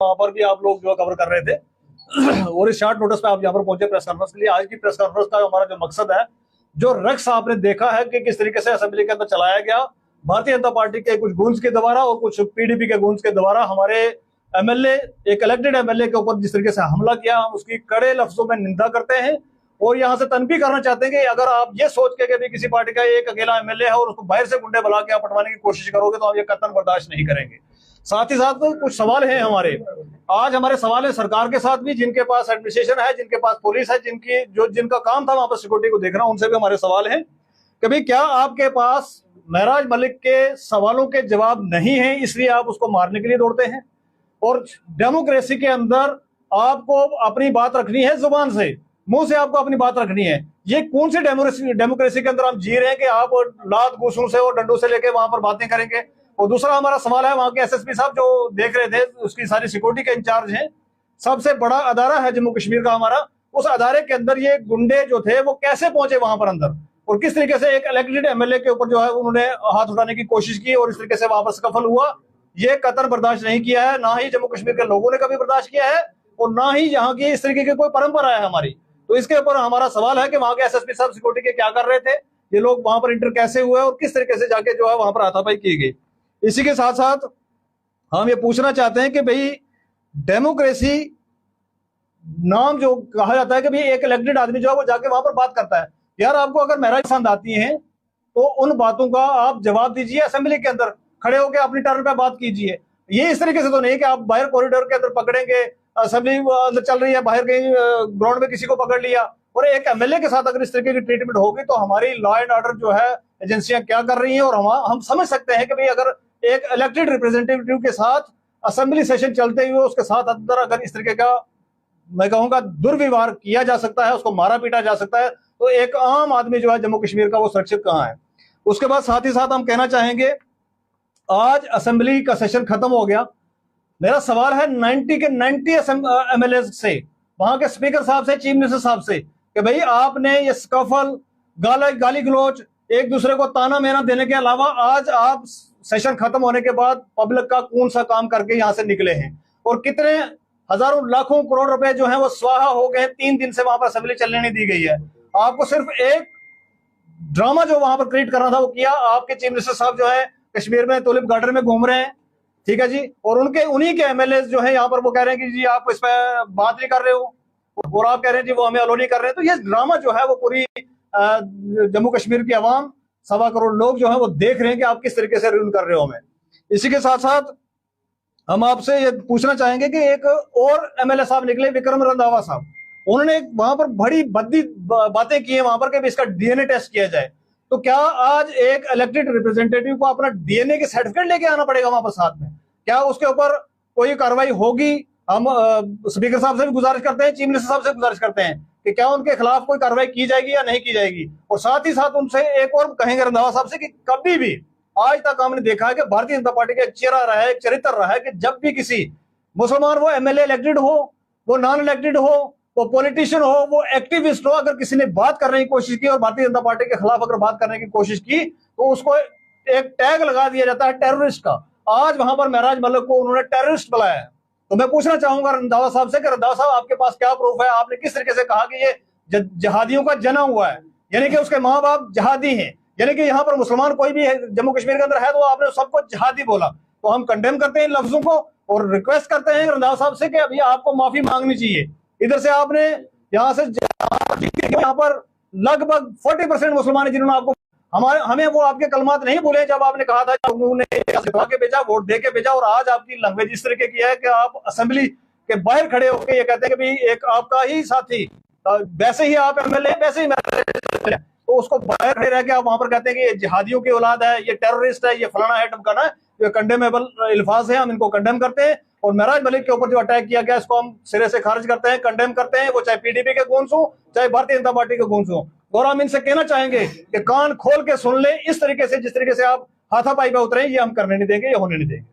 वहां पर भी आप लोग जो कवर कर रहे थे और इस शॉर्ट नोटिस पे आप यहाँ पर पहुंचे प्रेस कॉन्फ्रेंस के लिए। आज की प्रेस कॉन्फ्रेंस का हमारा जो मकसद है, जो रक्स आपने देखा है कि किस तरीके से असेंबली के अंदर चलाया गया भारतीय जनता पार्टी के कुछ गूंज के द्वारा और कुछ पीडीपी के गूंज के द्वारा, हमारे एमएलए, एक इलेक्टेड एमएलए के ऊपर जिस तरीके से हमला किया, हम उसकी कड़े लफ्जों में निंदा करते हैं और यहाँ से तनबीह करना चाहते हैं कि अगर आप ये सोच के भी किसी पार्टी का एक अकेला एमएलए है और उसको बाहर से गुंडे बुला के आप पटवाने की कोशिश करोगे तो हम ये कतई बर्दाश्त नहीं करेंगे। साथ ही साथ कुछ सवाल हैं हमारे। आज हमारे सवाल है सरकार के साथ भी, जिनके पास एडमिनिस्ट्रेशन है, जिनके पास पुलिस है, जिनका काम था वहां पर सिक्योरिटी को देखना, उनसे भी हमारे सवाल हैं। कभी क्या आपके पास महराज मलिक के सवालों के जवाब नहीं है इसलिए आप उसको मारने के लिए दौड़ते हैं? और डेमोक्रेसी के अंदर आपको अपनी बात रखनी है, जुबान से, मुंह से आपको अपनी बात रखनी है। ये कौन सी डेमोक्रेसी के अंदर हम जी रहे हैं कि आप लात घूसों से और डंडों से लेके वहां पर बातें करेंगे? और दूसरा हमारा सवाल है, वहां के एसएसपी साहब जो देख रहे थे, उसकी सारी सिक्योरिटी के इंचार्ज हैं, सबसे बड़ा अदारा है जम्मू कश्मीर का हमारा, उस अदारे के अंदर ये गुंडे जो थे वो कैसे पहुंचे वहां पर अंदर, और किस तरीके से एक इलेक्टेड एमएलए के ऊपर जो है उन्होंने हाथ उठाने की कोशिश की और इस तरीके से वहां पर सफल हुआ। ये कतई बर्दाश्त नहीं किया है, ना ही जम्मू कश्मीर के लोगों ने कभी बर्दाश्त किया है और ना ही यहाँ की इस तरीके की कोई परंपरा है हमारी। तो इसके ऊपर हमारा सवाल है कि वहां के एसएसपी साहब सिक्योरिटी के क्या कर रहे थे, ये लोग वहां पर इंटर कैसे हुए और किस तरीके से जाके जो है वहां पर हाथापाई की गई। इसी के साथ साथ हम ये पूछना चाहते हैं कि भाई डेमोक्रेसी नाम जो कहा जाता है कि भाई एक इलेक्टेड आदमी जो है वो जाके वहां पर बात करता है, यार आपको अगर महराज पसंद आती है तो उन बातों का आप जवाब दीजिए, असेंबली के अंदर खड़े होकर अपनी टर्न पे बात कीजिए। ये इस तरीके से तो नहीं कि आप बाहर कॉरिडोर के अंदर पकड़ेंगे, असेंबली अंदर चल रही है, बाहर कहीं ग्राउंड में किसी को पकड़ लिया, और एक एमएलए के साथ अगर इस तरीके की ट्रीटमेंट होगी तो हमारी लॉ एंड ऑर्डर जो है एजेंसियां क्या कर रही हैं। और हम समझ सकते हैं कि भाई अगर एक इलेक्टेड रिप्रेजेंटेटिव के साथ असेंबली सेशन चलते हुए उसके साथ अंदर अगर इस तरीके का, मैं कहूंगा, दुर्व्यवहार किया जा सकता है, उसको मारा पीटा जा सकता है, तो एक आम आदमी जो है जम्मू कश्मीर का वो सुरक्षित कहां है? उसके बाद साथ ही साथ हम कहना चाहेंगे, आज असेंबली का सेशन खत्म हो गया। मेरा सवाल है 90 के 90 एमएलए से, वहां के स्पीकर साहब से, चीफ मिनिस्टर साहब से, कि भाई आपने ये स्कफल, गाली गलोच, एक दूसरे को ताना मेना देने के अलावा आज आप सेशन खत्म होने के बाद पब्लिक का कौन सा काम करके यहां से निकले हैं, और कितने हजारों लाखों करोड़ रुपए जो है वो स्वाहा हो गए। 3 दिन से वहां पर असेंबली चलने नहीं दी गई है। आपको सिर्फ एक ड्रामा जो वहां पर क्रिएट करना था वो किया। आपके चीफ मिनिस्टर साहब जो है कश्मीर में टुलिप गार्डन में घूम रहे हैं, ठीक है जी, और उन्हीं के एमएलए जो है यहाँ पर वो कह रहे हैं कि जी आप इस पर बात नहीं कर रहे हो, और आप कह रहे हैं जी वो हमें अलो नहीं कर रहे हैं। तो ये ड्रामा जो है वो पूरी जम्मू कश्मीर की आवाम, 1.25 करोड़ लोग जो है वो देख रहे हैं कि आप किस तरीके से रूल कर रहे हो हमें। इसी के साथ साथ हम आपसे ये पूछना चाहेंगे कि एक और एमएलए साहब निकले, विक्रम रंधावा साहब, उन्होंने वहां पर बड़ी बद्दी बातें की है वहां पर कि इसका डीएनए टेस्ट किया जाए। तो क्या आज एक इलेक्टेड रिप्रेजेंटेटिव को अपना डीएनए के सर्टिफिकेट लेके आना पड़ेगा वहां पर साथ में? क्या उसके ऊपर कोई कार्रवाई होगी? हम स्पीकर साहब से भी गुजारिश करते हैं, चीफ मिनिस्टर साहब से गुजारिश करते हैं कि क्या उनके खिलाफ कोई कार्रवाई की जाएगी या नहीं की जाएगी। और साथ ही साथ उनसे एक और कहेंगे रंधावा साहब से कि कभी भी आज तक हमने देखा है कि भारतीय जनता पार्टी का एक चेहरा रहा है, एक चरित्र रहा है कि जब भी किसी मुसलमान, वो एमएलए इलेक्टेड हो, वो नॉन इलेक्टेड हो, वो पॉलिटिशियन हो, वो एक्टिविस्ट हो, अगर किसी ने बात करने की कोशिश की और भारतीय जनता पार्टी के खिलाफ अगर बात करने की कोशिश की तो उसको एक टैग लगा दिया जाता है टेररिस्ट का। आज वहां पर महराज मलिक को उन्होंने टेररिस्ट बुलाया है। तो मैं पूछना चाहूंगा रंधावा साहब से कि रंधावा साहब आपके पास क्या प्रूफ है? आपने किस तरीके से कहा कि ये जहादियों का जना हुआ है, यानी कि उसके माँ बाप जहादी हैं, यानी कि यहाँ पर मुसलमान कोई भी जम्मू कश्मीर के अंदर है तो आपने सबको जहादी बोला। तो हम कंडेम करते हैं इन लफ्जों को और रिक्वेस्ट करते हैं रंधावा साहब से कि अभी आपको माफी मांगनी चाहिए। इधर से आपने यहाँ से यहाँ पर लगभग 40% मुसलमान है जिन्होंने आपको, हमें वो आपके कलमात नहीं भूले जब आपने कहा था, उन्होंने के भेजा, वोट दे के भेजा, और आज आपकी लैंग्वेज इस तरीके की है कि आप असेंबली के बाहर खड़े होकर ये कहते हैं कि भाई एक आपका ही साथी, वैसे ही आप एमएलए, वैसे ही तो उसको बाहर खड़े रह के आप वहां पर कहते हैं कि ये जिहादियों की औलाद है, ये टेररिस्ट है, ये फलाना है, ढमकाना है। ये कंडेमेबल अल्फाज है, हम इनको कंडेम करते हैं। और महराज मलिक के ऊपर जो अटैक किया गया इसको हम सिरे से खारिज करते हैं, कंडेम करते हैं, वो चाहे पीडीपी के गूंज हो, चाहे भारतीय जनता पार्टी के गूंज हो। और हम इनसे कहना चाहेंगे कि कान खोल के सुन ले, इस तरीके से जिस तरीके से आप हाथापाई पे उतरे ये हम करने नहीं देंगे, ये होने नहीं देंगे।